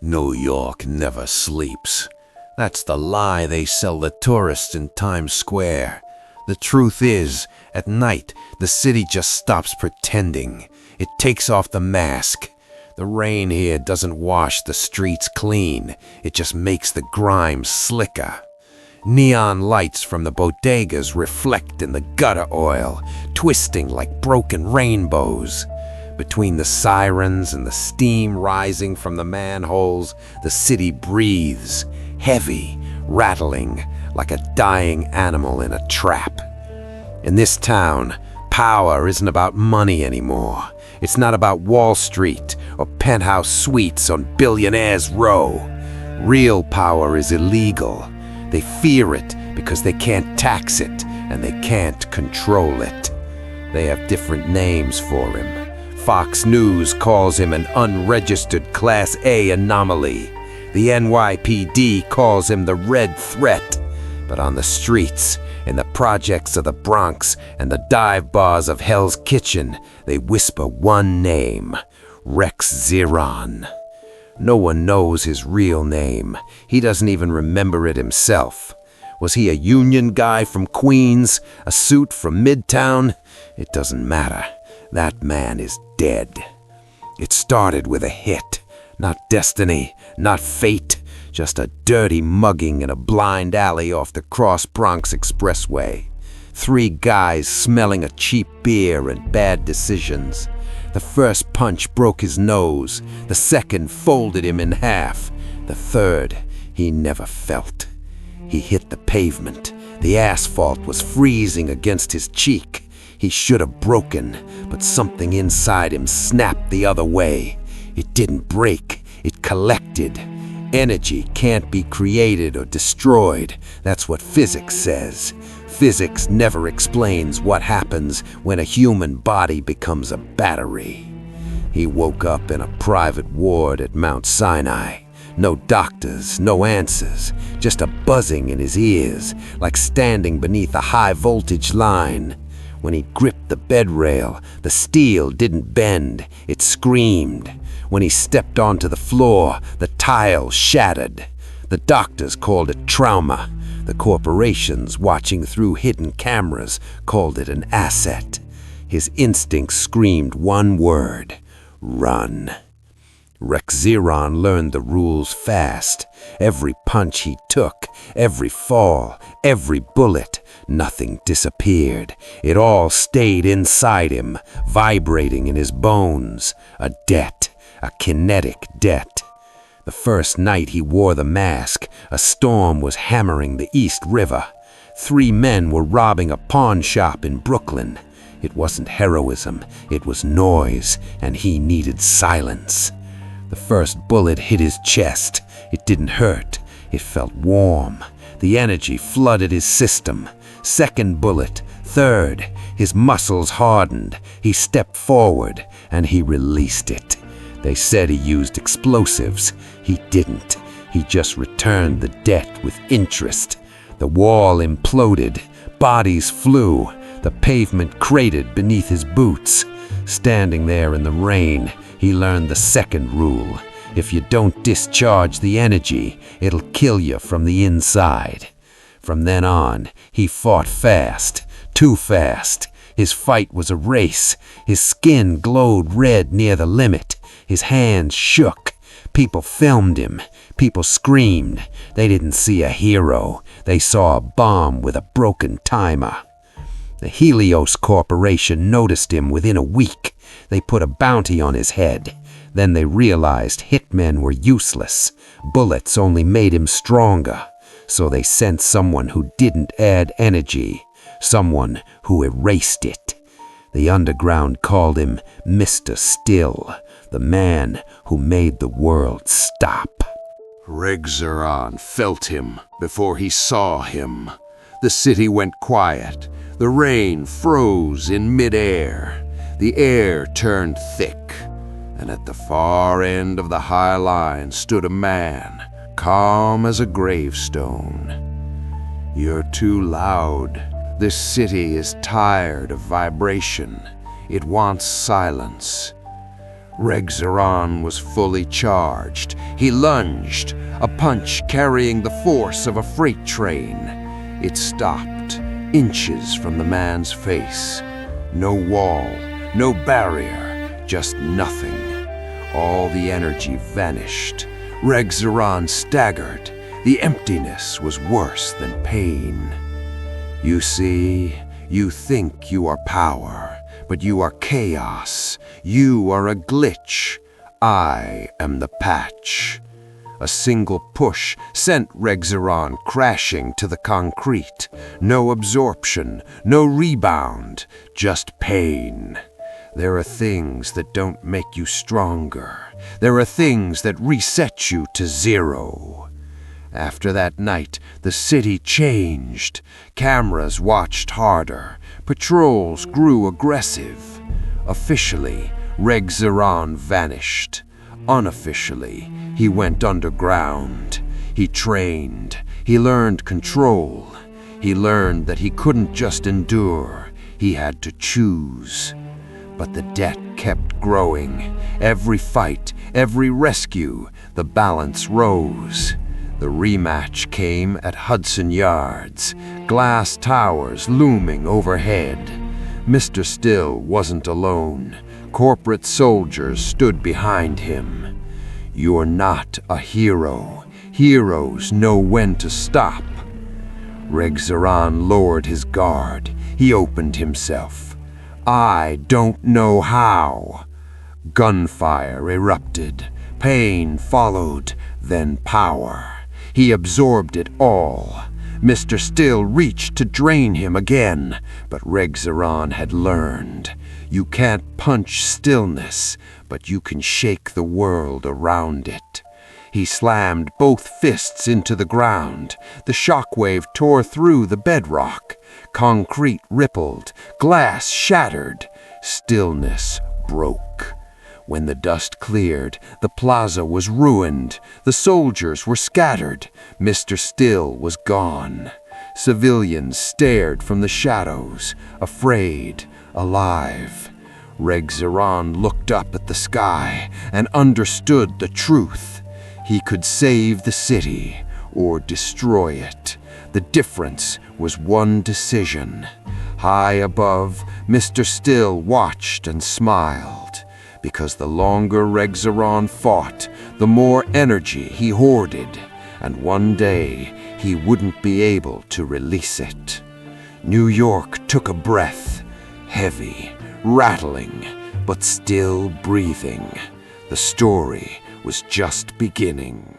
New York never sleeps. That's the lie they sell the tourists in Times Square. The truth is, at night, the city just stops pretending. It takes off the mask. The rain here doesn't wash the streets clean. It just makes the grime slicker. Neon lights from the bodegas reflect in the gutter oil, twisting like broken rainbows. Between the sirens and the steam rising from the manholes, the city breathes, heavy, rattling, like a dying animal in a trap. In this town, power isn't about money anymore. It's not about Wall Street or penthouse suites on Billionaires Row. Real power is illegal. They fear it because they can't tax it and they can't control it. They have different names for him. Fox News calls him an unregistered Class A anomaly. The NYPD calls him the Red Threat. But on the streets, in the projects of the Bronx and the dive bars of Hell's Kitchen, they whisper one name: Redxeron. No one knows his real name. He doesn't even remember it himself. Was he a union guy from Queens? A suit from Midtown? It doesn't matter. That man is dead. It started with a hit. Not destiny, not fate, just a dirty mugging in a blind alley off the Cross Bronx Expressway. 3 guys smelling a cheap beer and bad decisions. The first punch broke his nose. The second folded him in half. The third, he never felt. He hit the pavement. The asphalt was freezing against his cheek. He should have broken, but something inside him snapped the other way. It didn't break, it collected. Energy can't be created or destroyed. That's what physics says. Physics never explains what happens when a human body becomes a battery. He woke up in a private ward at Mount Sinai. No doctors, no answers, just a buzzing in his ears, like standing beneath a high-voltage line. When he gripped the bed rail, the steel didn't bend, it screamed. When he stepped onto the floor, the tile shattered. The doctors called it trauma. The corporations watching through hidden cameras called it an asset. His instincts screamed one word: run. Redxeron learned the rules fast. Every punch he took, every fall, every bullet, nothing disappeared. It all stayed inside him, vibrating in his bones. A debt, a kinetic debt. The first night he wore the mask, a storm was hammering the East River. 3 men were robbing a pawn shop in Brooklyn. It wasn't heroism, it was noise, and he needed silence. The first bullet hit his chest. It didn't hurt. It felt warm. The energy flooded his system. Second bullet, third. His muscles hardened. He stepped forward, and he released it. They said he used explosives. He didn't. He just returned the debt with interest. The wall imploded. Bodies flew. The pavement cratered beneath his boots. Standing there in the rain, he learned the second rule. If you don't discharge the energy, it'll kill you from the inside. From then on, he fought fast, too fast. His fight was a race. His skin glowed red near the limit. His hands shook. People filmed him. People screamed. They didn't see a hero. They saw a bomb with a broken timer. The Helios Corporation noticed him within a week. They put a bounty on his head. Then they realized hitmen were useless. Bullets only made him stronger. So they sent someone who didn't add energy, someone who erased it. The underground called him Mr. Still, the man who made the world stop. Redxeron felt him before he saw him. The city went quiet. The rain froze in midair. The air turned thick, and at the far end of the high line stood a man, calm as a gravestone. "You're too loud. This city is tired of vibration. It wants silence." Redxeron was fully charged. He lunged, a punch carrying the force of a freight train. It stopped, inches from the man's face. No wall, no barrier, just nothing. All the energy vanished. Redxeron staggered. The emptiness was worse than pain. You see, you think you are power, but you are chaos. You are a glitch. I am the patch. A single push sent Redxeron crashing to the concrete. No absorption, no rebound, just pain. There are things that don't make you stronger. There are things that reset you to zero. After that night, the city changed. Cameras watched harder. Patrols grew aggressive. Officially, Redxeron vanished. Unofficially, he went underground. He trained. He learned control. He learned that he couldn't just endure. He had to choose. But the debt kept growing. Every fight, every rescue, the balance rose. The rematch came at Hudson Yards, glass towers looming overhead. Mr. Still wasn't alone. Corporate soldiers stood behind him. You're not a hero. Heroes know when to stop. Redxeron lowered his guard. He opened himself. I don't know how. Gunfire erupted. Pain followed, then power. He absorbed it all. Mr. Still reached to drain him again, but Redxeron had learned. You can't punch stillness, but you can shake the world around it. He slammed both fists into the ground. The shockwave tore through the bedrock. Concrete rippled, glass shattered. Stillness broke. When the dust cleared, the plaza was ruined. The soldiers were scattered. Mr. Still was gone. Civilians stared from the shadows, afraid, alive. Redxeron looked up at the sky and understood the truth. He could save the city or destroy it. The difference was one decision. High above, Mr. Still watched and smiled. Because the longer Redxeron fought, the more energy he hoarded, and one day he wouldn't be able to release it. New York took a breath, heavy, rattling, but still breathing. The story was just beginning.